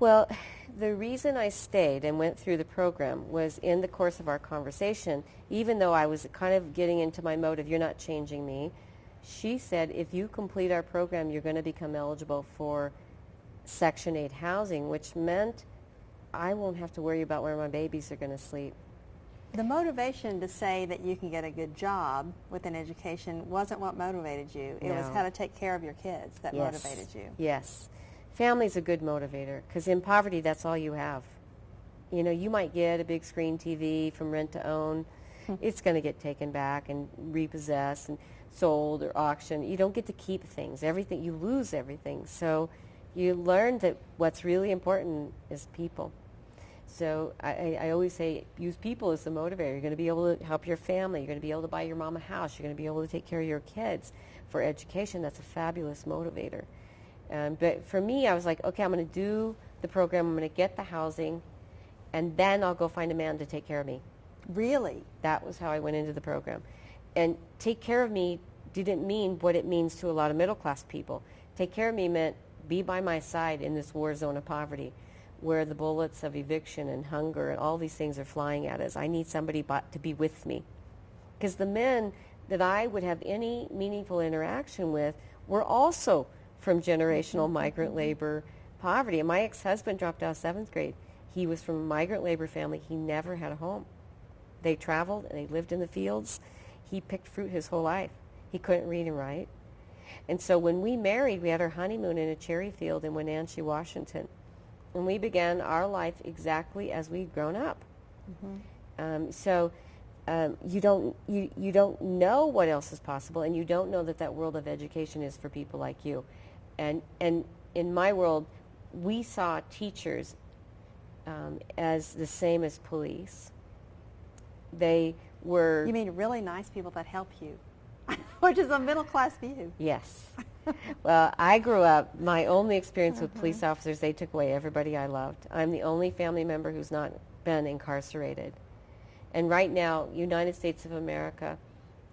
Well, the reason I stayed and went through the program was in the course of our conversation, even though I was kind of getting into my mode of, you're not changing me, she said, if you complete our program, you're going to become eligible for Section 8 housing, which meant I won't have to worry about where my babies are going to sleep. The motivation to say that you can get a good job with an education wasn't what motivated you. It was No. how to take care of your kids that Yes. motivated you. Yes. Family's a good motivator, because in poverty, that's all you have. You know, you might get a big screen TV from rent to own. It's going to get taken back and repossessed and sold or auctioned. You don't get to keep things. Everything, you lose everything. So you learn that what's really important is people. So I always say, use people as the motivator. You're going to be able to help your family. You're going to be able to buy your mom a house. You're going to be able to take care of your kids. For education, that's a fabulous motivator. But for me, I was like, okay, I'm going to do the program. I'm going to get the housing, and then I'll go find a man to take care of me. Really? That was how I went into the program. And take care of me didn't mean what it means to a lot of middle-class people. Take care of me meant be by my side in this war zone of poverty, where the bullets of eviction and hunger and all these things are flying at us. I need somebody to be with me. Because the men that I would have any meaningful interaction with were also from generational migrant labor poverty. And my ex-husband dropped out of 7th grade. He was from a migrant labor family. He never had a home. They traveled and they lived in the fields. He picked fruit his whole life. He couldn't read and write. And so when we married, we had our honeymoon in a cherry field in Wenatchee, Washington. And we began our life exactly as we'd grown up. You don't know what else is possible, and you don't know that world of education is for people like you. And in my world, we saw teachers as the same as police. They were... You mean really nice people that help you, which is a middle-class view. Yes. Well, I grew up, my only experience with police officers, they took away everybody I loved. I'm the only family member who's not been incarcerated. And right now, United States of America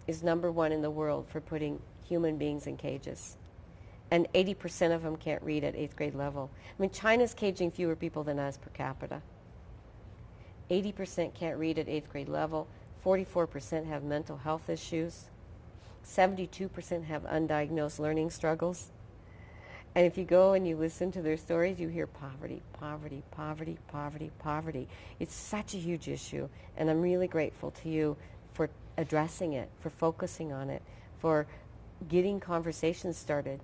is #1 in the world for putting human beings in cages. And 80% of them can't read at 8th grade level. I mean, China's caging fewer people than us per capita. 80% can't read at 8th grade level. 44% have mental health issues. 72% have undiagnosed learning struggles. And if you go and you listen to their stories, you hear poverty, poverty, poverty, poverty, poverty. It's such a huge issue, and I'm really grateful to you for addressing it, for focusing on it, for getting conversations started.